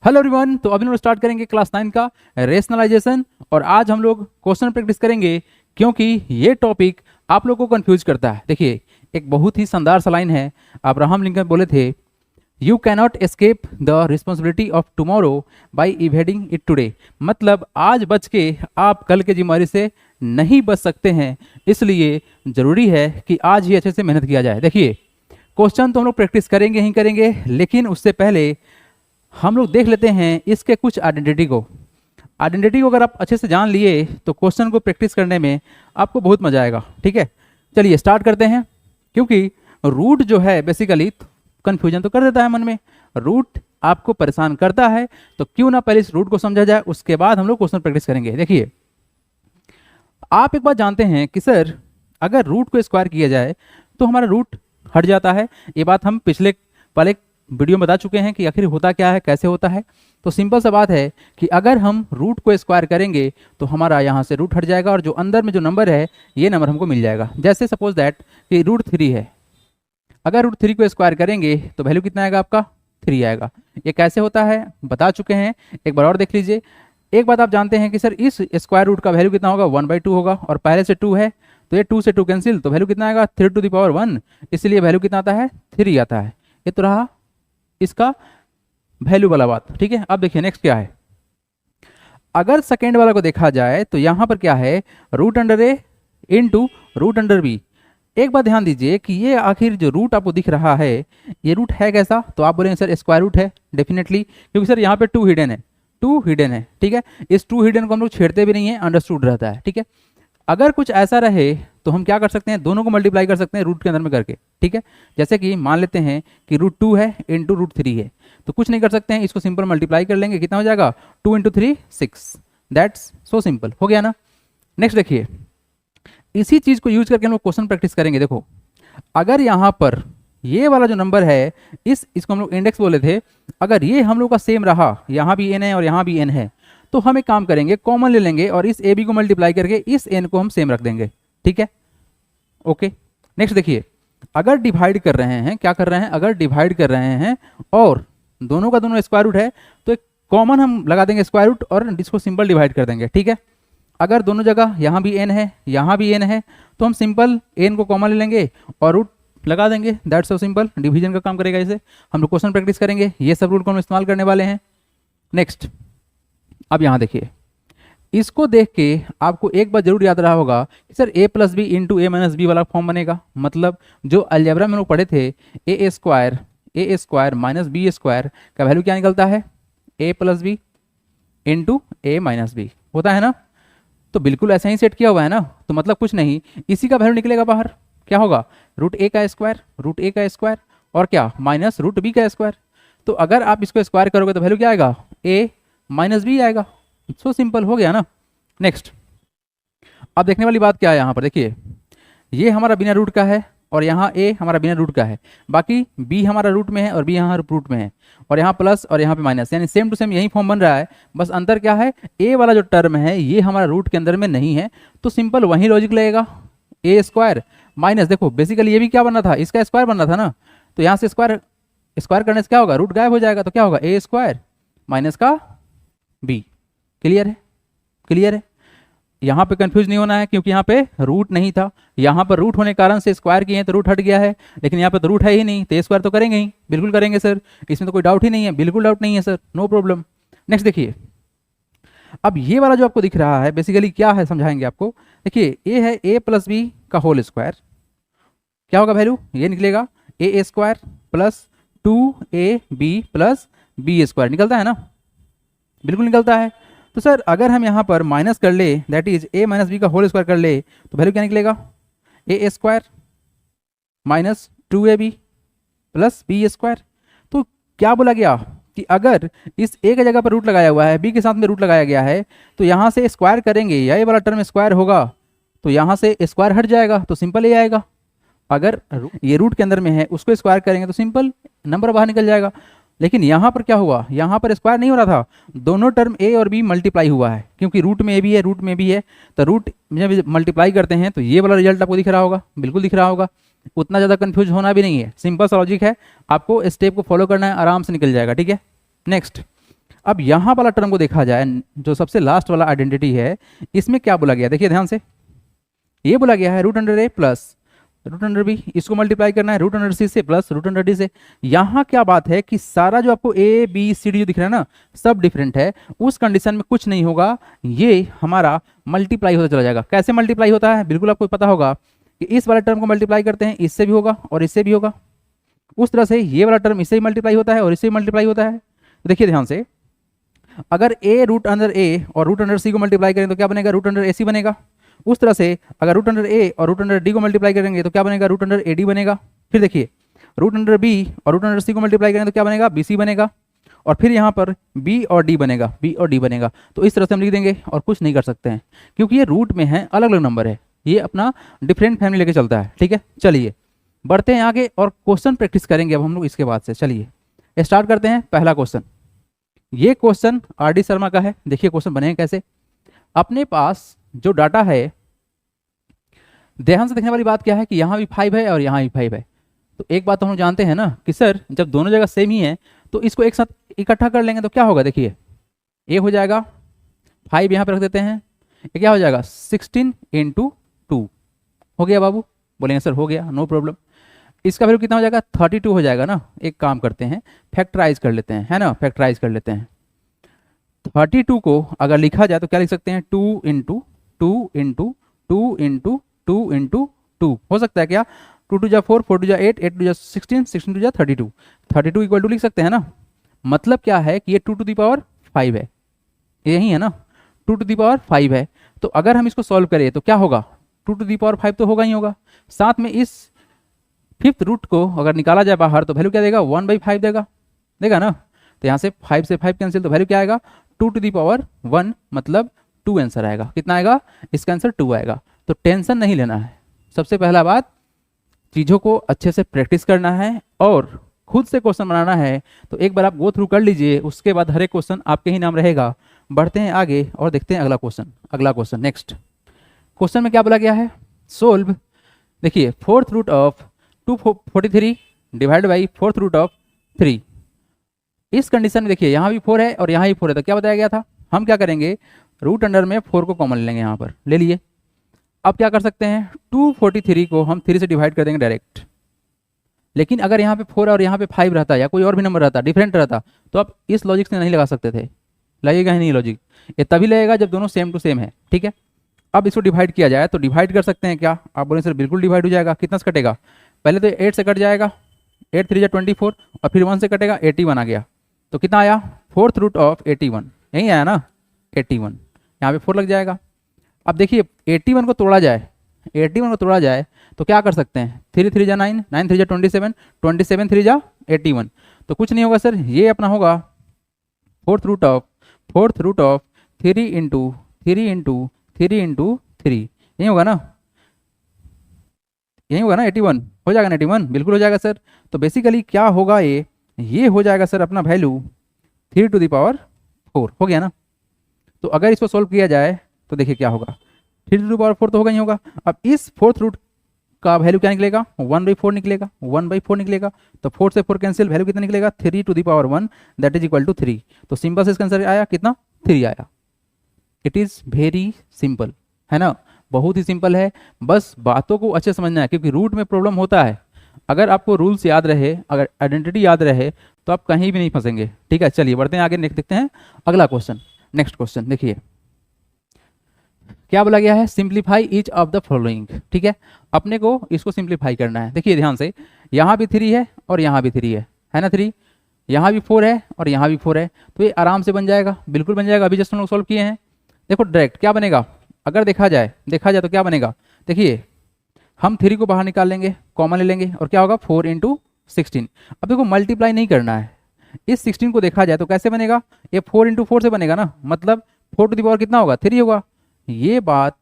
Hello everyone, तो अभी हम लोग स्टार्ट करेंगे क्लास 9 का रेशनलाइजेशन। और आज हम लोग क्वेश्चन प्रैक्टिस करेंगे क्योंकि ये टॉपिक आप लोगों को कंफ्यूज करता है। देखिए, एक बहुत ही शानदार सा लाइन है, अब्राहम लिंकन बोले थे, you cannot escape the responsibility of tomorrow by evading it today. मतलब आज बच के आप कल के जिम्मेदारी से नहीं बच सकते हैं, इसलिए ज़रूरी है कि आज ही अच्छे से मेहनत किया जाए। देखिए, क्वेश्चन तो हम लोग प्रैक्टिस करेंगे ही करेंगे, लेकिन उससे पहले हम लोग देख लेते हैं इसके कुछ आइडेंटिटी को। आइडेंटिटी को अगर आप अच्छे से जान लिए तो क्वेश्चन को प्रैक्टिस करने में आपको बहुत मजा आएगा। ठीक है, चलिए स्टार्ट करते हैं। क्योंकि रूट जो है बेसिकली कंफ्यूजन तो कर देता है मन में, रूट आपको परेशान करता है, तो क्यों ना पहले इस रूट को समझा जाए, उसके बाद हम लोग क्वेश्चन प्रैक्टिस करेंगे। देखिए, आप एक बात जानते हैं कि सर अगर रूट को स्क्वायर किया जाए तो हमारा रूट हट जाता है। ये बात हम पिछले वाले वीडियो में बता चुके हैं कि आखिर होता क्या है, कैसे होता है। तो सिंपल सा बात है कि अगर हम रूट को स्क्वायर करेंगे तो हमारा यहाँ से रूट हट जाएगा और जो अंदर में जो नंबर है ये नंबर हमको मिल जाएगा। जैसे सपोज दैट कि रूट 3 है, अगर रूट 3 को स्क्वायर करेंगे तो वैल्यू कितना आएगा आपका 3 आएगा। ये कैसे होता है बता चुके हैं, एक बार और देख लीजिए। एक बात आप जानते हैं कि सर इस स्क्वायर रूट का वैल्यू कितना होगा 1/2 होगा, और पहले से 2 है तो ये 2 से 2 कैंसिल, तो वैल्यू कितना आएगा 3 टू द पावर 1, इसलिए वैल्यू कितना आता है 3 आता है। ये तो रहा इसका वैल्यू वाला बात। ठीक है, अब देखिए नेक्स्ट क्या है। अगर सेकेंड वाला को देखा जाए तो यहां पर क्या है, रूट अंडर ए इंटू रूट अंडर बी। एक बात ध्यान दीजिए कि ये आखिर जो रूट आपको दिख रहा है ये रूट है कैसा, तो आप बोलेंगे सर स्क्वायर रूट है डेफिनेटली, क्योंकि सर यहाँ पे 2 हिडन है, 2 हिडन है। ठीक है, इस 2 हिडन को हम लोग छेड़ते भी नहीं है, अंडरस्टूड रहता है। ठीक है, अगर कुछ ऐसा रहे तो हम क्या कर सकते हैं, दोनों को मल्टीप्लाई कर सकते हैं रूट के अंदर में करके। ठीक है, जैसे कि मान लेते हैं कि रूट 2 है इंटू रूट 3 है, तो कुछ नहीं कर सकते हैं, इसको सिंपल मल्टीप्लाई कर लेंगे, कितना हो जाएगा 2 इंटू 3 6। दैट्स सो सिंपल, हो गया ना। नेक्स्ट देखिए, इसी चीज़ को यूज करके हम लोग क्वेश्चन प्रैक्टिस करेंगे। देखो, अगर यहाँ पर ये वाला जो नंबर है इसको हम लोग इंडेक्स बोले थे, अगर ये हम लोग का सेम रहा, यहाँ भी n है और यहाँ भी n है, तो हम एक काम करेंगे, कॉमन ले लेंगे और इस ए बी को मल्टीप्लाई करके इस एन को हम सेम रख देंगे। ठीक है, ओके। नेक्स्ट देखिए, अगर डिवाइड कर रहे हैं, क्या कर रहे हैं, अगर डिवाइड कर रहे हैं और दोनों का दोनों स्क्वायर रूट है तो एक कॉमन हम लगा देंगे स्क्वायर रूट और इसको सिंपल डिवाइड कर देंगे। ठीक है, अगर दोनों जगह यहाँ भी एन है यहाँ भी एन है तो हम सिंपल एन को कॉमन ले लेंगे और रूट लगा देंगे। दैट्स सो सिंपल, डिवीजन का काम करेगा। इसे हम लोग क्वेश्चन प्रैक्टिस करेंगे, ये सब रूट को हम इस्तेमाल करने वाले हैं। नेक्स्ट, अब यहाँ देखिए, इसको देख के आपको एक बार जरूर याद रहा होगा कि sir a plus B into A minus B वाला फॉर्म बनेगा। मतलब जो अलजेब्रा में लोग पढ़े थे A square minus B square का वैल्यू क्या निकलता है, a plus B into A minus B होता है ना। तो बिल्कुल ऐसा ही सेट किया हुआ है ना, तो मतलब कुछ नहीं, इसी का वैल्यू निकलेगा बाहर, क्या होगा रूट ए का स्क्वायर और क्या माइनस रूट बी का स्क्वायर। तो अगर आप इसको स्क्वायर करोगे तो वैल्यू क्या आएगा ए माइनस बी आएगा। सो सिंपल, हो गया ना। नेक्स्ट, अब देखने वाली बात क्या है, यहाँ पर देखिए, ये हमारा बिना रूट का है और यहाँ ए हमारा बिना रूट का है, बाकी बी हमारा रूट में है और बी यहाँ रूट में है, और यहाँ प्लस और यहाँ पे माइनस, यानी सेम टू सेम यही फॉर्म बन रहा है। बस अंतर क्या है, ए वाला जो टर्म है ये हमारा रूट के अंदर में नहीं है, तो सिंपल वही लॉजिक लगेगा, ए स्क्वायर माइनस, देखो बेसिकली ये भी क्या बनना था, इसका स्क्वायर बनना था ना, तो यहाँ से स्क्वायर करने से क्या होगा, रूट गायब हो जाएगा, तो क्या होगा ए स्क्वायर माइनस का बी। क्लियर है, क्लियर है। यहाँ पे कंफ्यूज नहीं होना है क्योंकि यहाँ पे रूट नहीं था, यहाँ पर रूट होने के कारण से स्क्वायर किए हैं तो रूट हट गया है, लेकिन यहाँ पे तो रूट है ही नहीं, तो स्क्वायर तो करेंगे ही, बिल्कुल करेंगे सर, इसमें तो कोई डाउट ही नहीं है, बिल्कुल डाउट नहीं है सर, नो प्रॉब्लम। नेक्स्ट देखिए, अब ये वाला जो आपको दिख रहा है बेसिकली क्या है समझाएंगे आपको। देखिए, ए है a प्लस बी का होल स्क्वायर, क्या होगा वैल्यू, ये निकलेगा a square plus 2ab plus B square, निकलता है ना, बिल्कुल निकलता है। तो सर अगर हम यहाँ पर माइनस कर ले, that is a minus B का होल स्क्वायर कर ले, तो वैल्यू क्या निकलेगा a square minus 2ab plus B square. तो क्या बोला गया कि अगर इस a की जगह पर रूट लगाया हुआ है, b के साथ में रूट लगाया गया है, तो यहाँ से स्क्वायर करेंगे या ये वाला टर्म स्क्वायर होगा तो यहाँ से स्क्वायर हट जाएगा, तो सिंपल ये आएगा। अगर ये रूट के अंदर में है उसको स्क्वायर करेंगे तो सिंपल नंबर बाहर निकल जाएगा। लेकिन यहाँ पर क्या हुआ, यहाँ पर स्क्वायर नहीं हो रहा था, दोनों टर्म a और b मल्टीप्लाई हुआ है, क्योंकि रूट में a भी है रूट में भी है, तो रूट जब मल्टीप्लाई करते हैं तो ये वाला रिजल्ट आपको दिख रहा होगा, बिल्कुल दिख रहा होगा। उतना ज़्यादा कंफ्यूज होना भी नहीं है, सिंपल सा लॉजिक है, आपको स्टेप को फॉलो करना है, आराम से निकल जाएगा। ठीक है, नेक्स्ट, अब यहाँ वाला टर्म को देखा जाए, जो सबसे लास्ट वाला आइडेंटिटी है, इसमें क्या बोला गया, देखिए ध्यान से, ये बोला गया है रूट अंडर ए प्लस रूट अंडर बी, इसको मल्टीप्लाई करना है रूट अंडर सी से प्लस रूट अंडर डी से। यहाँ क्या बात है कि सारा जो आपको ए बी सी डी जो दिख रहा है ना, सब डिफरेंट है। उस कंडीशन में कुछ नहीं होगा, ये हमारा मल्टीप्लाई होता चला जाएगा। कैसे मल्टीप्लाई होता है, बिल्कुल आपको पता होगा कि इस वाले टर्म को मल्टीप्लाई करते हैं, इससे भी होगा और इससे भी होगा। उस तरह से ये वाला टर्म इससे ही मल्टीप्लाई होता है और इससे ही मल्टीप्लाई होता है। तो देखिए ध्यान से, अगर ए रूट अंडर ए और रूट अंडर सी को मल्टीप्लाई करें तो क्या बनेगा, रूट अंडर ए सी बनेगा। उस तरह से अगर रूट अंडर ए और रूट अंडर डी को मल्टीप्लाई करेंगे तो क्या बनेगा, रूट अंडर ए डी बनेगा। फिर देखिए रूट अंडर बी और रूट अंडर सी को मल्टीप्लाई करेंगे तो क्या बनेगा, बी सी बनेगा। और फिर यहाँ पर बी और डी बनेगा, बी और डी बनेगा। तो इस तरह से हम लिख देंगे और कुछ नहीं कर सकते हैं, क्योंकि ये रूट में है, अलग अलग नंबर है, ये अपना डिफरेंट फैमिली लेके चलता है। ठीक है, चलिए बढ़ते हैं आगे और क्वेश्चन प्रैक्टिस करेंगे अब हम लोग इसके बाद से। चलिए स्टार्ट करते हैं पहला क्वेश्चन। ये क्वेश्चन आर डी शर्मा का है। देखिए क्वेश्चन बने कैसे, अपने पास जो डाटा है, ध्यान से देखने वाली बात क्या है कि यहाँ भी 5 है और यहाँ भी 5 है। तो एक बात तो हम जानते हैं ना कि सर जब दोनों जगह सेम ही है तो इसको एक साथ इकट्ठा कर लेंगे तो क्या होगा, देखिए ए हो जाएगा 5 यहाँ पर रख देते हैं, ये क्या हो जाएगा 16 × 2 हो गया बाबू, बोलेंगे सर हो गया, नो प्रॉब्लम। इसका वैल्यू कितना हो जाएगा, 32 हो जाएगा ना। एक काम करते हैं, फैक्टराइज कर लेते हैं, है ना, फैक्टराइज कर लेते हैं। 32 को अगर लिखा जाए तो क्या लिख सकते हैं, 2 × 2 × 2 × 2 × 2 हो सकता है क्या, 2 2 जा 4, 4 2 जा 8, 8 2 जा 16, 16 2 जा 32, 32 इक्वल टू लिख सकते हैं ना। मतलब क्या है कि ये 2 टू दी पावर 5 है, यही है ना, 2 टू दी पावर 5 है। तो अगर हम इसको सॉल्व करें तो क्या होगा, 2 टू दी पावर 5 तो होगा ही होगा, साथ में इस 5th रूट को अगर निकाला जाए बाहर तो वैल्यू क्या देगा, 1/5 देगा ना। तो यहाँ से 5 से 5 कैंसिल, तो वैल्यू क्या आएगा, 2 टू दी पावर 1, मतलब 2 आंसर आएगा। कितना आएगा, इसका आंसर 2 आएगा। तो टेंशन नहीं लेना है, सबसे पहला बात चीज़ों को अच्छे से प्रैक्टिस करना है और खुद से क्वेश्चन बनाना है। तो एक बार आप गो थ्रू कर लीजिए, उसके बाद हर एक क्वेश्चन आपके ही नाम रहेगा। बढ़ते हैं आगे और देखते हैं अगला क्वेश्चन। नेक्स्ट क्वेश्चन में क्या बोला गया है, सोल्व। देखिए 4th root of 243 divide by 4th root of 3। इस कंडीशन में देखिए यहाँ भी 4 है और यहाँ भी 4 है, तो क्या बताया गया था, हम क्या करेंगे, रूट अंडर में 4 को कॉमन लेंगे, यहाँ पर ले लिए। अब क्या कर सकते हैं, 243 को हम 3 से डिवाइड कर देंगे डायरेक्ट। लेकिन अगर यहाँ पे 4 और यहाँ पे 5 रहता या कोई और भी नंबर रहता, डिफरेंट रहता, तो आप इस लॉजिक से नहीं लगा सकते थे, लगेगा ही नहीं लॉजिक। ये तभी लगेगा जब दोनों सेम टू सेम है। ठीक है, अब इसको डिवाइड किया जाए तो डिवाइड कर सकते हैं क्या, आप बोले सर बिल्कुल डिवाइड हो जाएगा। कितना से कटेगा, पहले तो 8 से कट जाएगा, 8 3 जा 24 और फिर 1 से कटेगा, 81 आ गया। तो कितना आया, 4th रूट ऑफ 81, यही आया ना 81, यहाँ पे 4 लग जाएगा। अब देखिए 81 को तोड़ा जाए तो क्या कर सकते हैं, 3 3 जा 9, 9 3 जा 27, 27 3 जा 81। तो कुछ नहीं होगा सर, ये अपना होगा 4th रूट ऑफ 3 × 3 × 3 × 3, यही होगा ना, 81 हो जाएगा ना, 81 बिल्कुल हो जाएगा सर। तो बेसिकली क्या होगा, ये हो जाएगा सर अपना वैल्यू 3 टू दी पावर 4 हो गया ना। तो अगर इसको सॉल्व किया जाए तो देखिए क्या होगा, 3 टू दी पावर 4 तो होगा ही होगा। अब इस 4th रूट का वैल्यू क्या निकलेगा, 1/4 निकलेगा, 1/4 निकलेगा। तो 4 से 4 कैंसिल, वैल्यू कितना निकलेगा, 3 to the power 1 that is equal to 3। तो सिंपल से इसका आंसर आया कितना, 3 आया। इट इज़ वेरी सिंपल, है ना, बहुत ही सिंपल है। बस बातों को अच्छे समझना है, क्योंकि रूट में प्रॉब्लम होता है। अगर आपको रूल्स याद रहे, अगर आइडेंटिटी याद रहे, तो आप कहीं भी नहीं फंसेंगे। ठीक है, चलिए बढ़ते हैं आगे, देखते हैं अगला क्वेश्चन। नेक्स्ट क्वेश्चन देखिए क्या बोला गया है, simplify each of the following. ठीक है, अपने को इसको सिंप्लीफाई करना है। देखिए ध्यान से, यहाँ भी 3 है और यहाँ भी 3 है ना, 3, यहाँ भी 4 है और यहाँ भी 4 है, तो ये आराम से बन जाएगा, बिल्कुल बन जाएगा। अभी जस्ट हम लोग सॉल्व किए हैं। देखो डायरेक्ट क्या बनेगा, अगर देखा जाए तो क्या बनेगा, देखिए हम 3 को बाहर निकाल लेंगे, कॉमन ले लेंगे और क्या होगा 4 × 16। अब देखो मल्टीप्लाई नहीं करना है, इस 16 को देखा जाए तो कैसे बनेगा, ये 4 × 4 से बनेगा ना, मतलब 4 टू दी पावर कितना होगा, 3 होगा। ये बात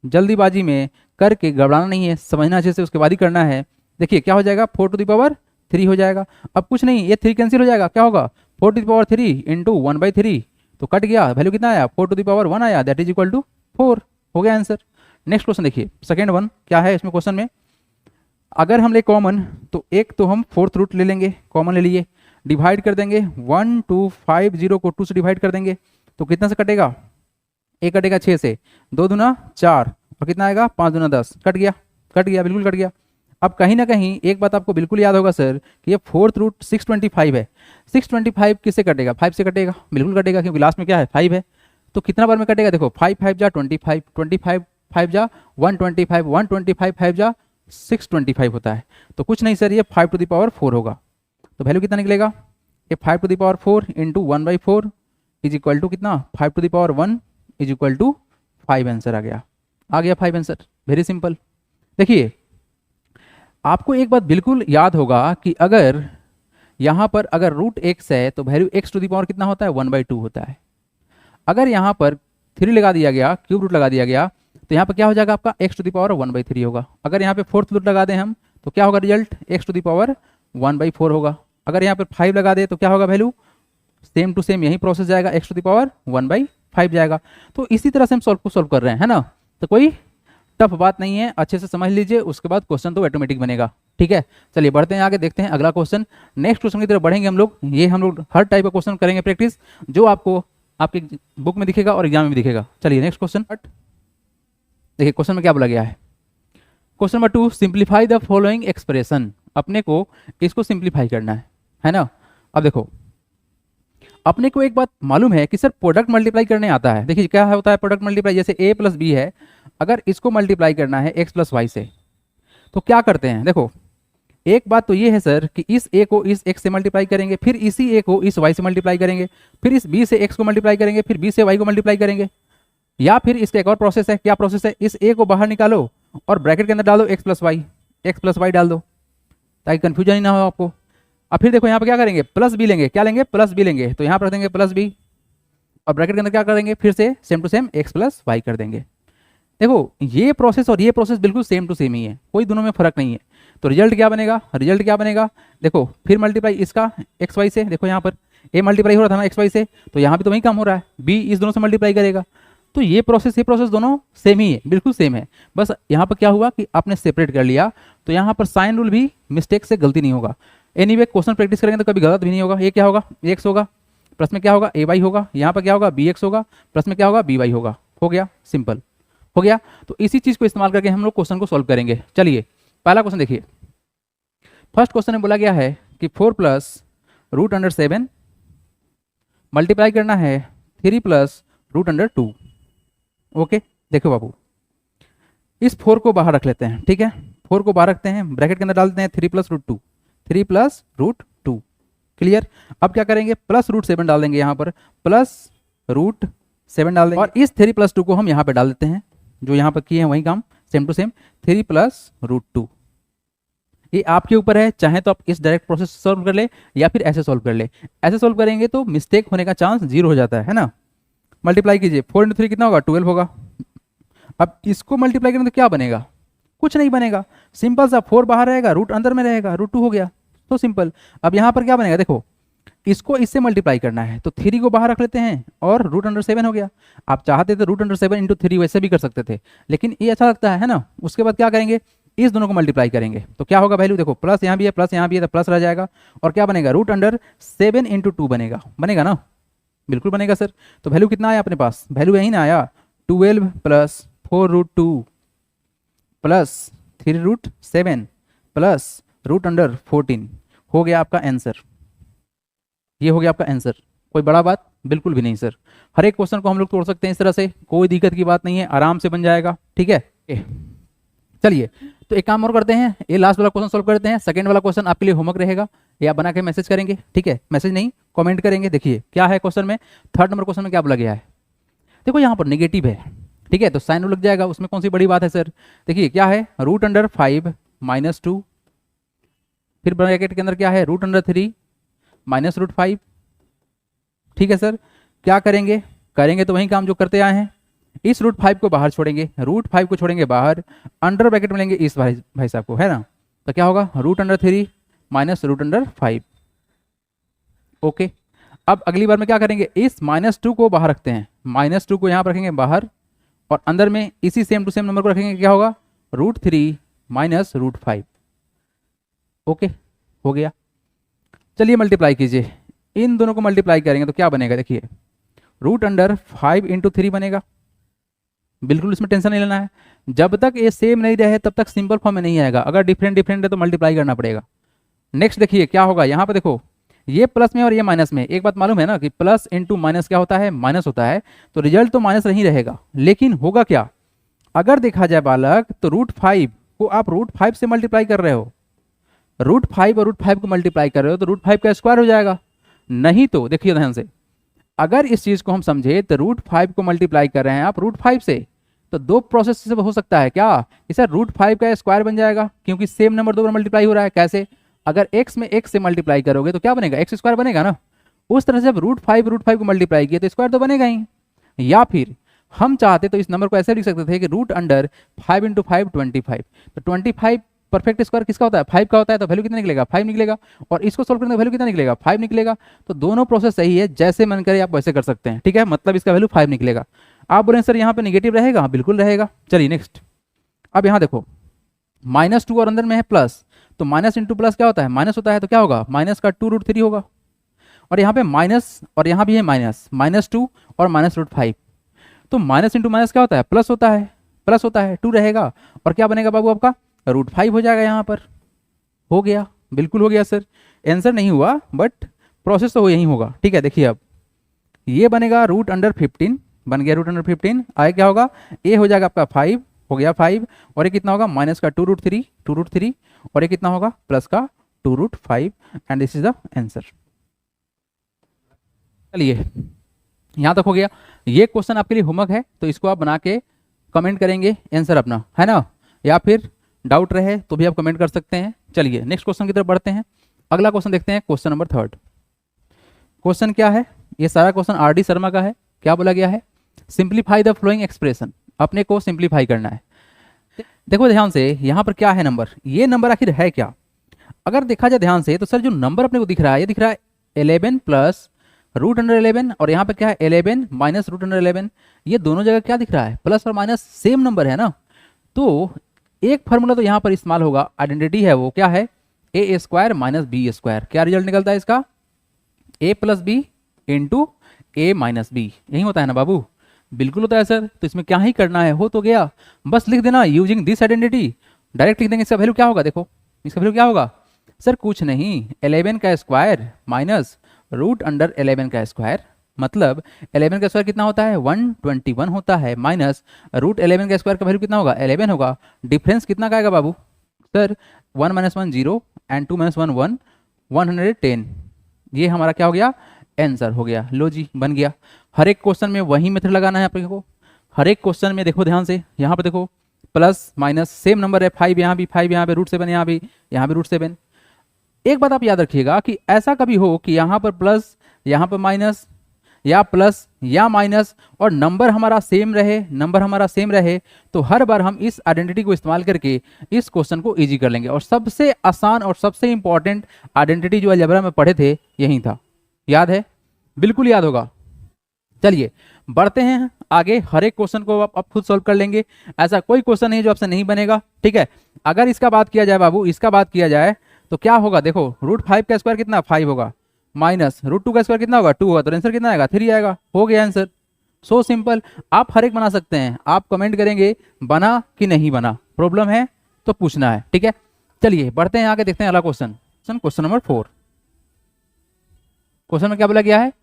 जल्दीबाजी में करके घबराना नहीं है, समझना अच्छे से, उसके बाद ही करना है। देखिए क्या हो जाएगा, 4 टू दी पावर 3 हो जाएगा। अब कुछ नहीं, ये 3 कैंसिल हो जाएगा, क्या होगा 4 टू दी पावर 3 × 1/3, तो कट गया, वैल्यू कितना आया 4 टू दी पावर 1 आया, दैट इज इक्वल टू 4 हो गया आंसर। नेक्स्ट क्वेश्चन देखिए, सेकेंड वन क्या है इसमें क्वेश्चन में, अगर हम ले कॉमन तो एक तो हम 4th रूट ले लेंगे, कॉमन ले लिए, डिवाइड कर देंगे 1250 को 2 से डिवाइड कर देंगे तो कितना से कटेगा, एक कटेगा 6 से, 2 दूना 4 और कितना आएगा 5 दूना 10, कट गया, कट गया, बिल्कुल कट गया। अब कहीं ना कहीं एक बात आपको बिल्कुल याद होगा सर कि ये फोर्थ रूट 625 है, 625 किससे कटेगा, 5 से कटेगा, बिल्कुल कटेगा क्योंकि लास्ट में क्या है 5 है। तो कितना बार में कटेगा, देखो 5 5 जा 25, 25 5 जा 125, 125 5 जा 625 होता है। तो कुछ नहीं सर, ये 5 टू द पावर 4 होगा। तो वैल्यू कितना निकलेगा, ये 5 to the power 4 into 1/4 is equal to कितना, 5 to the power 1 is equal to 5 answer आ गया, 5 आंसर, वेरी सिंपल। देखिए आपको एक बात बिल्कुल याद होगा कि अगर यहाँ पर अगर रूट x है तो value x to the power कितना होता है, 1/2 होता है। अगर यहाँ पर 3 लगा दिया गया, क्यूब रूट लगा दिया गया, तो यहाँ पर क्या हो जाएगा आपका x टू द पावर 1/3 होगा। अगर यहाँ पे फोर्थ रूट लगा दें हम तो क्या होगा result, x to the power 1/4 होगा। अगर यहाँ पर 5 लगा दे तो क्या होगा वैल्यू, सेम टू सेम यही प्रोसेस जाएगा, x टू द पावर 1/5 जाएगा। तो इसी तरह से हम सॉल्व कर रहे हैं, है ना। तो कोई टफ बात नहीं है, अच्छे से समझ लीजिए, उसके बाद क्वेश्चन तो ऑटोमेटिक बनेगा। ठीक है, चलिए बढ़ते हैं आगे, देखते हैं अगला क्वेश्चन। नेक्स्ट क्वेश्चन की तरफ बढ़ेंगे हम लोग। ये हम लोग हर टाइप का क्वेश्चन करेंगे प्रैक्टिस, जो आपको आपकी बुक में दिखेगा और एग्जाम में भी दिखेगा। चलिए नेक्स्ट क्वेश्चन, देखिए क्वेश्चन में क्या बोला गया है। Question number 2, simplify the following expression. अपने को इसको सिंप्लीफाई करना है ना। अब देखो अपने को एक बात मालूम है कि सर प्रोडक्ट मल्टीप्लाई करने आता है। देखिए क्या होता है प्रोडक्ट मल्टीप्लाई, जैसे a प्लस बी है, अगर इसको मल्टीप्लाई करना है x प्लस वाई से तो क्या करते हैं। देखो एक बात तो ये है सर कि इस a को इस x से मल्टीप्लाई करेंगे, फिर इसी a को इस y से मल्टीप्लाई करेंगे, फिर इस b से x को मल्टीप्लाई करेंगे, फिर b से y को मल्टीप्लाई करेंगे। या फिर इसका एक और प्रोसेस है, क्या प्रोसेस है, इस a को बाहर निकालो और ब्रैकेट के अंदर डाल दो x प्लस वाई डाल दो ताकि कन्फ्यूजन ही ना हो आपको। अब फिर देखो यहाँ पे क्या करेंगे, प्लस बी लेंगे, क्या लेंगे प्लस बी लेंगे, तो यहाँ पर रख देंगे प्लस बी और ब्रैकेट के अंदर क्या कर देंगे, फिर से same to same x plus Y कर देंगे। देखो ये प्रोसेस और ये प्रोसेस बिल्कुल सेम टू सेम ही है, कोई दोनों में फर्क नहीं है। तो रिजल्ट क्या बनेगा, रिजल्ट क्या बनेगा, देखो फिर मल्टीप्लाई इसका एक्स वाई से, देखो यहाँ पर a मल्टीप्लाई हो रहा था ना एक्स वाई से, तो यहाँ भी तो वही काम हो रहा है, b इस दोनों से मल्टीप्लाई करेगा। तो ये प्रोसेस दोनों सेम ही है, बिल्कुल सेम है। बस यहाँ पर क्या हुआ कि आपने सेपरेट कर लिया, तो यहाँ पर साइन रूल भी मिस्टेक से गलती नहीं होगा। एनीवे क्वेश्चन प्रैक्टिस करेंगे तो कभी गलत भी नहीं होगा। ये क्या होगा, x होगा, प्लस में क्या होगा ए वाई होगा, यहाँ पर क्या होगा bx होगा, प्लस में क्या होगा बी वाई होगा। हो गया, सिंपल हो गया। तो इसी चीज को इस्तेमाल करके हम लोग क्वेश्चन को सॉल्व करेंगे। चलिए पहला क्वेश्चन देखिए, फर्स्ट क्वेश्चन में बोला गया है कि 4 प्लस रूट अंडर 7 मल्टीप्लाई करना है 3 प्लस रूट अंडर 2। ओके देखो बाबू, इस 4 को बाहर रख लेते हैं, ठीक है 4 को बाहर रखते हैं, ब्रैकेट के अंदर डालते हैं 3 plus root 2, 3 plus root 2, clear. अब क्या करेंगे, प्लस रूट 7 डाल देंगे, यहाँ पर प्लस रूट 7 डाल देंगे और इस 3 प्लस 2 को हम यहाँ पे डाल देते हैं, जो यहाँ पर किए हैं वही काम same to same, 3 plus root 2। ये आपके ऊपर है, चाहे तो आप इस डायरेक्ट प्रोसेस सॉल्व कर ले या फिर ऐसे सॉल्व कर ले। ऐसे सॉल्व करेंगे तो मिस्टेक होने का चांस 0 हो जाता है ना। मल्टीप्लाई कीजिए, 4 इंटू 3 कितना होगा, 12 होगा। अब इसको मल्टीप्लाई करेंगे तो क्या बनेगा, कुछ नहीं बनेगा, सिंपल सा 4 बाहर रहेगा, रूट अंदर में रहेगा, रूट 2 हो गया, तो सिंपल। अब यहाँ पर क्या बनेगा, देखो इसको इससे मल्टीप्लाई करना है तो 3 को बाहर रख लेते हैं और रूट अंडर 7 हो गया। आप चाहते तो रूट अंडर 7 इंटू 3 वैसे भी कर सकते थे, लेकिन ये अच्छा लगता है ना। उसके बाद क्या करेंगे, इस दोनों को मल्टीप्लाई करेंगे तो क्या होगा वैल्यू, देखो प्लस यहाँ भी है, प्लस यहाँ भी है, तो प्लस रह जाएगा और क्या बनेगा, रूट अंडर 7 इंटू 2 बनेगा, बनेगा ना, बिल्कुल बनेगा सर। तो वैल्यू कितना आया अपने पास, वैल्यू यही ना आया, 12 plus 4 root 2 plus 3 root 7 plus root under 14 हो गया आपका आंसर। ये हो गया आपका आंसर, कोई बड़ा बात बिल्कुल भी नहीं सर। हर एक क्वेश्चन को हम लोग तोड़ सकते हैं इस तरह से, कोई दिक्कत की बात नहीं है, आराम से बन जाएगा, ठीक है। चलिए तो एक काम और करते हैं, ये लास्ट वाला क्वेश्चन सॉल्व करते हैं। सेकंड वाला क्वेश्चन आपके लिए होमवर्क रहेगा, ये आप बना के मैसेज करेंगे, ठीक है, मैसेज नहीं कमेंट करेंगे। देखिए क्या है क्वेश्चन में, थर्ड नंबर क्वेश्चन में क्या बोला गया है, देखो यहाँ पर नेगेटिव है, ठीक है, तो साइन रूल लग जाएगा, उसमें कौन सी बड़ी बात है सर। देखिए क्या है, रूट अंडर 5 माइनस 2, फिर ब्रैकेट के अंदर क्या है, रूट अंडर 3 माइनस रूट 5, ठीक है सर। क्या करेंगे, करेंगे तो वही काम जो करते आए हैं, इस रूट 5 को बाहर छोड़ेंगे, रूट 5 को छोड़ेंगे बाहर, अंडर ब्रैकेट में लेंगे इस भाई साहब को, है ना, तो क्या होगा, root under 3 minus root under 5। Okay, अब अगली बार में क्या करेंगे, इस -2 को बाहर रखते हैं, -2 को यहाँ पर रखेंगे बाहर और अंदर में इसी सेम टू सेम नंबर को रखेंगे, क्या होगा, रूट 3 माइनस रूट 5। ओके हो गया। चलिए मल्टीप्लाई कीजिए, इन दोनों को मल्टीप्लाई करेंगे तो क्या बनेगा, देखिए रूट अंडर 5 इंटू 3 बनेगा। बिल्कुल इसमें टेंशन नहीं लेना है, जब तक ये सेम नहीं रहे तब तक सिंपल फॉर्म में नहीं आएगा, अगर डिफरेंट डिफरेंट है तो मल्टीप्लाई करना पड़ेगा। नेक्स्ट देखिए क्या होगा, यहाँ पे देखो ये प्लस में और ये माइनस में, एक बात मालूम है ना कि प्लस इंटू माइनस क्या होता है, माइनस होता है, तो रिजल्ट तो माइनस नहीं रहेगा। लेकिन होगा क्या, अगर देखा जाए बालक तो रूट 5 को आप रूट 5 से मल्टीप्लाई कर रहे हो, रूट 5 और रूट 5 को मल्टीप्लाई कर रहे हो तो रूट 5 का स्क्वायर हो जाएगा। नहीं तो देखिए ध्यान से, अगर इस चीज को हम समझे तो रूट 5 को मल्टीप्लाई कर रहे हैं आप रूट 5 से, तो दो प्रोसेस से हो सकता है क्या कि सर रूट 5 का स्क्वायर बन जाएगा, क्योंकि सेम नंबर दो बार मल्टीप्लाई हो रहा है। कैसे, अगर x में x से मल्टीप्लाई करोगे तो क्या बनेगा, x स्क्वायर बनेगा ना। उस तरह से जब रूट 5 को मल्टीप्लाई किया तो स्क्वायर तो बनेगा ही। या फिर हम चाहते तो इस नंबर को ऐसे लिख सकते थे कि रूट अंडर 5 इंटू 5 25, तो 25 परफेक्ट स्क्वायर किसका होता है, 5 का होता है, तो वैल्यू कितना निकलेगा, 5 निकलेगा। और इसको सोल्व करने का वैल्यू कितना निकलेगा, 5 निकलेगा। तो दोनों प्रोसेस सही है, जैसे मन करे आप वैसे कर सकते हैं, ठीक है, मतलब इसका वैल्यू 5 निकलेगा। आप बोलें सर यहाँ पे निगेटिव रहेगा, हाँ बिल्कुल रहेगा। चलिए नेक्स्ट, अब यहाँ देखो -2 और अंदर में है प्लस, तो माइनस इंटू प्लस क्या होता है, माइनस होता है, तो क्या होगा, माइनस का 2 रूट 3 होगा। और यहाँ पे माइनस और यहाँ भी है माइनस, -2 और माइनस रूट 5, तो माइनस इंटू माइनस क्या होता है, प्लस होता है, प्लस होता है, 2 रहेगा और क्या बनेगा बाबू आपका, रूट 5 हो जाएगा। यहाँ पर हो गया, बिल्कुल हो गया सर, आंसर नहीं हुआ बट प्रोसेस तो यही होगा, ठीक है। देखिए अब ये बनेगा रूट अंडर 15, बन गया रूट अंडर 15, आगे क्या होगा, ए हो जाएगा आपका 5, हो गया 5, और ये कितना होगा, माइनस का 2 रूट 3, और ये कितना होगा, प्लस का 2 root 5, and this is the answer. चलिए यहाँ तक हो गया। ये क्वेश्चन आपके लिए होमवर्क है, तो इसको आप बना के कमेंट करेंगे आंसर अपना, है ना, या फिर डाउट रहे तो भी आप कमेंट कर सकते हैं। चलिए नेक्स्ट क्वेश्चन की तरफ बढ़ते हैं। अगला क्वेश्चन देखते हैं, क्वेश्चन नंबर 3। क्वेश्चन क्या है, ये सारा क्वेश्चन आर डी शर्मा का है। क्या बोला गया है, सिंप्लीफाई द फ्लोइंग एक्सप्रेशन, अपने को सिंप्लीफाई करना है। देखो ध्यान से, यहाँ पर क्या है नंबर, ये नंबर आखिर है क्या। अगर देखा जाए ध्यान से तो सर जो नंबर अपने को दिख रहा है, ये दिख रहा है 11 प्लस रूट अंडर 11, और यहाँ पे क्या है 11 माइनस रूट अंडर 11। ये दोनों जगह क्या दिख रहा है, प्लस और माइनस सेम नंबर है ना। तो एक फार्मूला तो यहाँ पर इस्तेमाल होगा, आइडेंटिटी है वो क्या है, ए स्क्वायर माइनस बी स्क्वायर। क्या रिजल्ट निकलता है इसका, ए plus B into A minus B, यही होता है ना बाबू, बिल्कुल होता है सर। तो इसमें क्या ही करना है, हो तो गया, बस लिख देना यूजिंग दिस आइडेंटिटी, डायरेक्ट लिख देंगे। इसका वैल्यू क्या होगा, देखो इसका वैल्यू क्या होगा सर, कुछ नहीं 11 का स्क्वायर माइनस रूट अंडर 11 का स्क्वायर, मतलब 11 का स्क्वायर कितना होता है 121 होता है, माइनस रूट 11 का स्क्वायर का वैल्यू कितना होगा 11 होगा। डिफरेंस कितना का आएगा बाबू, सर 1 - 1 0 एंड 2 - 1 1, 110। ये हमारा क्या हो गया, आंसर हो गया। लो जी बन गया। हर एक क्वेश्चन में वही मेथड लगाना है आपको, हर एक क्वेश्चन में देखो ध्यान से, यहाँ पे देखो प्लस माइनस सेम नंबर है, 5 यहाँ भी, 5 यहाँ पे, रूट 7 यहाँ भी रूट 7। एक बात आप याद रखिएगा कि ऐसा कभी हो कि यहाँ पर प्लस, यहाँ पर माइनस, या प्लस या माइनस, और नंबर हमारा सेम रहे, तो हर बार हम इस आइडेंटिटी को इस्तेमाल करके इस क्वेश्चन को इजी कर लेंगे। और सबसे आसान और सबसे इंपॉर्टेंट आइडेंटिटी जो अलजेब्रा में पढ़े थे यही था, याद है, बिल्कुल याद होगा। चलिए बढ़ते हैं आगे, हर एक क्वेश्चन को आप खुद सॉल्व कर लेंगे, ऐसा कोई क्वेश्चन नहीं जो आपसे नहीं बनेगा, ठीक है। अगर इसका बात किया जाए बाबू, इसका बात किया जाए तो क्या होगा, देखो रूट 5 का स्क्वायर कितना 5 होगा, माइनस रूट 2 का स्क्वायर कितना होगा 2 होगा, तो आंसर कितना आएगा 3 आएगा। हो गया आंसर, सो सिंपल। आप हर एक बना सकते हैं, आप कमेंट करेंगे बना कि नहीं बना, प्रॉब्लम है तो पूछना है, ठीक है। चलिए बढ़ते हैं आगे, देखते हैं अगला क्वेश्चन, क्वेश्चन नंबर 4। क्वेश्चन में क्या बोला गया है,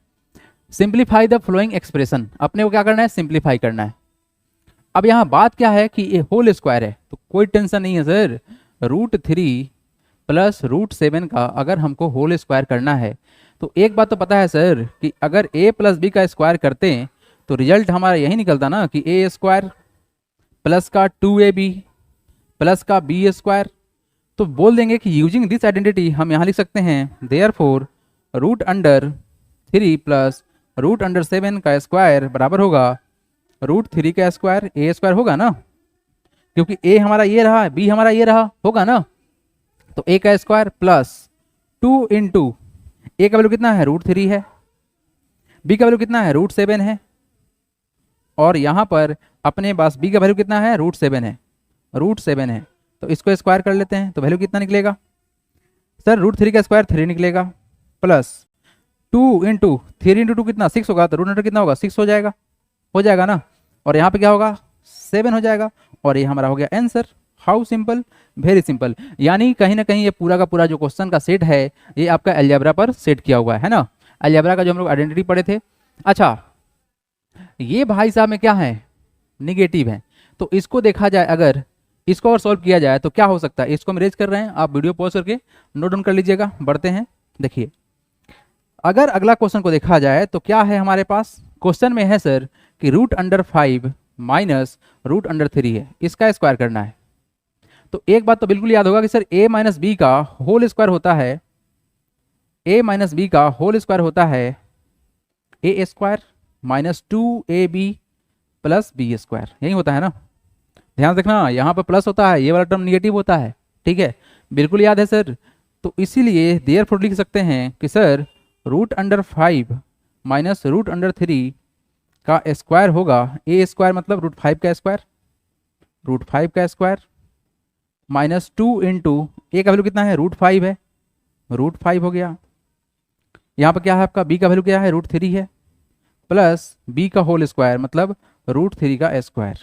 सिंप्लीफाई द फ्लोइंग एक्सप्रेशन, अपने को क्या करना है, सिंप्लीफाई करना है। अब यहाँ बात क्या है कि ये होल स्क्वायर है, तो कोई टेंशन नहीं है सर, रूट 3 प्लस रूट 7 का अगर हमको होल स्क्वायर करना है तो एक बात तो पता है सर कि अगर a प्लस बी का स्क्वायर करते हैं तो रिजल्ट हमारा यही निकलता ना कि a स्क्वायर प्लस का 2ab प्लस का b स्क्वायर। तो बोल देंगे कि यूजिंग दिस आइडेंटिटी हम यहाँ लिख सकते हैं therefore root under 3 plus root under 7 का स्क्वायर बराबर होगा रूट 3 का स्क्वायर, a स्क्वायर होगा ना, क्योंकि a हमारा ये रहा, b हमारा ये रहा, होगा ना। तो a का स्क्वायर प्लस 2 इंटू a का वैल्यू कितना है रूट 3 है, b का वैल्यू कितना है रूट 7 है, और यहाँ पर अपने पास b का वैल्यू कितना है रूट 7 है, तो इसको स्क्वायर कर लेते हैं तो वैल्यू कितना निकलेगा सर, रूट 3 का स्क्वायर 3 निकलेगा, प्लस 2 इंटू 3 इंटू 2 कितना 6 होगा, तो रूट अंडर कितना होगा 6 हो जाएगा ना। और यहाँ पे क्या होगा 7 हो जाएगा, और ये हमारा हो गया answer. How simple, very simple. यानी कहीं ना कहीं ये पूरा का पूरा जो क्वेश्चन का सेट है ये आपका अलजेब्रा पर सेट किया हुआ है ना। अलजेब्रा का जो हम लोग आइडेंटिटी पढ़े थे। अच्छा, ये भाई साहब में क्या है, निगेटिव है। तो इसको देखा जाए, अगर इसको और सॉल्व किया जाए तो क्या हो सकता है, इसको हम रेज कर रहे हैं, आप वीडियो पॉज करके नोट डाउन कर लीजिएगा। बढ़ते हैं, देखिए अगर अगला क्वेश्चन को देखा जाए तो क्या है हमारे पास, क्वेश्चन में है सर कि root under 5 minus root under 3 है, इसका स्क्वायर करना है। तो एक बात तो बिल्कुल याद होगा कि सर a माइनस बी का होल स्क्वायर होता है, a माइनस बी का होल स्क्वायर होता है a square minus 2ab plus B square, यही होता है ना। ध्यान रखना, यहाँ पर प्लस होता है, ये वाला टर्म निगेटिव होता है, ठीक है, बिल्कुल याद है सर। तो इसीलिए देयरफॉर लिख सकते हैं कि sir root under 5 minus root under 3 का स्क्वायर होगा a स्क्वायर मतलब रूट 5 का स्क्वायर, रूट 5 का स्क्वायर माइनस 2 इंटू ए का वैल्यू कितना है रूट 5 है, रूट 5 हो गया। यहाँ पर क्या है आपका b का वैल्यू क्या है रूट 3 है, प्लस b का होल स्क्वायर मतलब रूट 3 का स्क्वायर।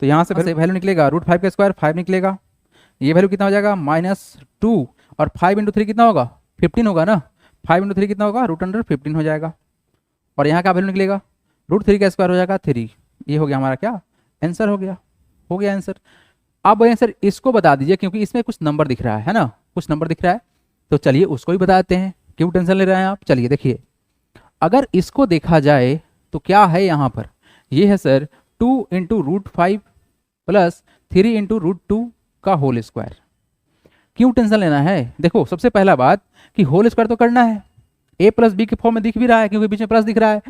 तो यहाँ से वैल्यू निकलेगा रूट 5 का स्क्वायर 5 निकलेगा, ये वैल्यू कितना हो जाएगा -2, और 5 इंटू 3 कितना होगा 15 होगा ना, 5 इंटू 3 कितना होगा रूट अंडर 15 हो जाएगा। और यहाँ का वैल्यू निकलेगा रूट 3 का स्क्वायर हो जाएगा 3, ये हो गया हमारा क्या आंसर, हो गया आंसर। अब आंसर इसको बता दीजिए, क्योंकि इसमें कुछ नंबर दिख रहा है ना, कुछ नंबर दिख रहा है, तो चलिए उसको भी बता देते हैं, क्यों टेंशन ले रहे हैं आप। चलिए देखिए, अगर इसको देखा जाए तो क्या है यहाँ पर, ये है sir 2 into root 5 plus 3 into root 2 का होल स्क्वायर। क्यों टेंशन लेना है, देखो सबसे पहला बात कि होल स्क्वायर तो करना है, a प्लस बी के फॉर्म में दिख भी रहा है क्योंकि बीच में प्लस दिख रहा है।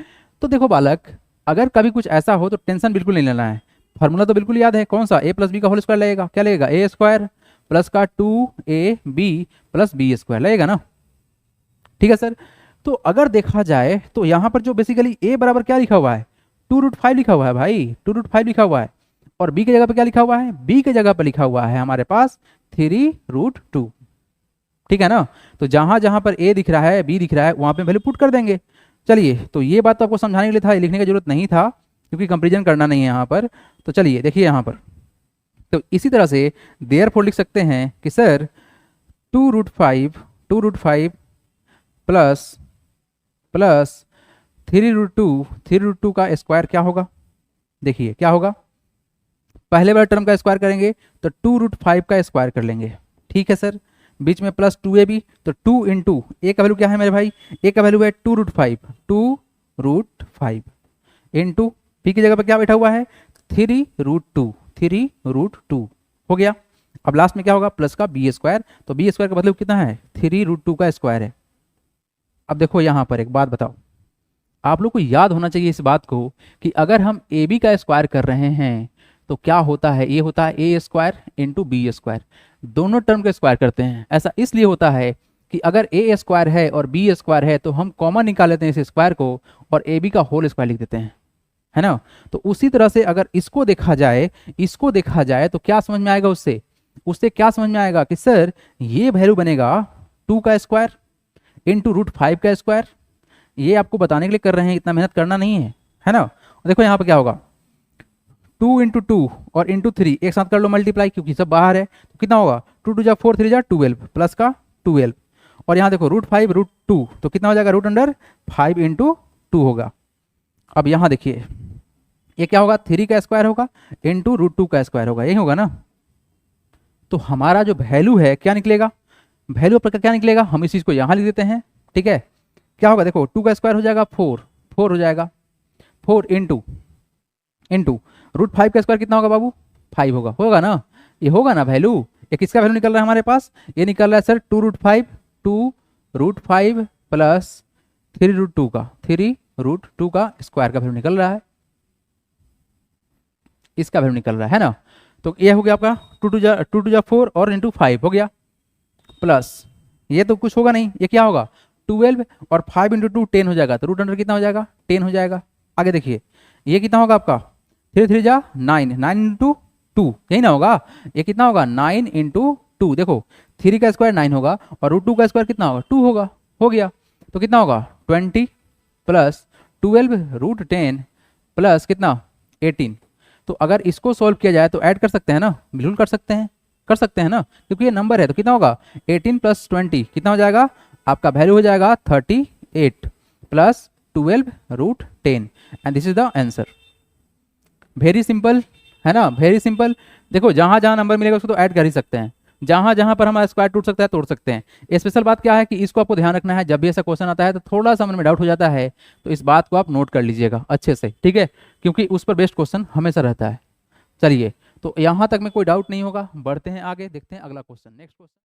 तो देखो बालक, अगर कभी कुछ ऐसा हो तो टेंशन बिल्कुल नहीं लेना है, फार्मूला तो बिल्कुल याद है, कौन सा, a प्लस बी का होल स्क्वायर लगेगा, क्या लगेगा a स्क्वायर प्लस का 2ab प्लस बी स्क्वायर लगेगा ना, ठीक है सर। तो अगर देखा जाए तो यहाँ पर जो बेसिकली a बराबर क्या लिखा हुआ है 2 रूट 5 लिखा हुआ है भाई, 2 रूट 5 लिखा हुआ है, और b की जगह पर क्या लिखा हुआ है, b की जगह पर लिखा हुआ है हमारे पास 3 रूट 2, ठीक है ना। तो जहां जहां पर a दिख रहा है b दिख रहा है वहां पे वैल्यू पुट कर देंगे। चलिए, तो ये बात तो आपको समझाने के लिए था, लिखने की जरूरत नहीं था क्योंकि कंपेरिजन करना नहीं है यहाँ पर। तो चलिए देखिए यहाँ पर, तो इसी तरह से देयरफॉर लिख सकते हैं कि सर 2 रूट 5 प्लस 3 रूट 2 का स्क्वायर क्या होगा, देखिए क्या होगा, पहले वाले टर्म का स्क्वायर करेंगे तो 2 रूट 5 का स्क्वायर कर लेंगे, ठीक है सर, बीच में प्लस 2ab, तो 2 इंटू ए का वैल्यू क्या है मेरे भाई, ए का वैल्यू है 2 रूट 5 इंटू पी की जगह पर क्या बैठा हुआ है 3 रूट 2 हो गया। अब लास्ट में क्या होगा प्लस का बी स्क्वायर, तो बी स्क्वायर का मतलब कितना है 3 रूट 2 का स्क्वायर है। अब देखो यहाँ पर एक बात बताओ, आप लोग को याद होना चाहिए इस बात को कि अगर हम ए बी का स्क्वायर कर रहे हैं तो क्या होता है, ये होता है ए स्क्वायर इंटू बी स्क्वायर, दोनों टर्म का स्क्वायर करते हैं। ऐसा इसलिए होता है कि अगर ए स्क्वायर है और बी स्क्वायर है तो हम कॉमन निकाल लेते हैं इस स्क्वायर को और ए बी का होल स्क्वायर लिख देते हैं, है ना। तो उसी तरह से अगर इसको देखा जाए तो क्या समझ में आएगा, उससे क्या समझ में आएगा कि सर ये वैल्यू बनेगा 2 का स्क्वायर इंटू रूट 5 का स्क्वायर। ये आपको बताने के लिए कर रहे हैं, इतना मेहनत करना नहीं है ना। देखो यहाँ पर क्या होगा 2 इंटू 2 और इंटू 3 एक साथ कर लो मल्टीप्लाई, क्योंकि सब बाहर है, तो कितना होगा 2 2 जा 4 3 जा 12 प्लस का 12, और यहाँ देखो रूट 5 रूट 2 तो कितना हो जाएगा रूट अंडर 5 इंटू 2 होगा। अब यहाँ देखिए ये क्या होगा 3 का स्क्वायर होगा इंटू रूट 2 का स्क्वायर होगा, यही होगा ना। तो हमारा जो वैल्यू है क्या निकलेगा, वैल्यू पर क्या निकलेगा, हम इस चीज़ को यहाँ लिख देते हैं, ठीक है। क्या होगा देखो 2 का स्क्वायर हो जाएगा 4 हो जाएगा 4 इंटू रूट 5 का स्क्वायर कितना होगा बाबू 5 होगा ना, ये होगा ना वैल्यू। ये किसका वैल्यू निकल रहा है हमारे पास, ये निकल रहा है सर 2 रूट 5 प्लस 3 रूट 2 का स्क्वायर का वैल्यू निकल रहा है, इसका वैल्यू निकल रहा है ना। तो ये हो गया आपका 2 2 जा 4 और इंटू 5 हो गया, प्लस ये तो कुछ होगा नहीं, ये क्या होगा 12 और 5 इंटू 2 10 हो जाएगा, तो रूट अंडर कितना हो जाएगा 10 हो जाएगा। आगे देखिए ये कितना होगा आपका 3 3 जा 9 इंटू 2, यही ना होगा, ये कितना होगा 9 इंटू 2, देखो 3 का स्क्वायर 9 होगा और रूट 2 का स्क्वायर कितना होगा 2 होगा, हो गया। तो कितना होगा 20 प्लस 12√10 प्लस कितना 18। तो अगर इसको सॉल्व किया जाए तो ऐड कर सकते हैं ना, बिल्कुल कर सकते हैं ना, क्योंकि ये नंबर है। तो कितना होगा 18 प्लस 20 कितना हो जाएगा, आपका वैल्यू हो जाएगा 38 plus 12√10 and this is the answer. Very simple है ना, वेरी सिंपल। देखो जहां जहां नंबर मिलेगा उसको तो ऐड कर ही सकते हैं, जहां जहां पर हमारा स्क्वायर टूट सकता है तोड़ सकते हैं। स्पेशल बात क्या है कि इसको आपको ध्यान रखना है, जब भी ऐसा क्वेश्चन आता है तो थोड़ा सा मन में डाउट हो जाता है, तो इस बात को आप नोट कर लीजिएगा अच्छे से, ठीक है, क्योंकि उस पर बेस्ट क्वेश्चन हमेशा रहता है। चलिए, तो यहाँ तक में कोई डाउट नहीं होगा, बढ़ते हैं आगे, देखते हैं अगला क्वेश्चन। Next question.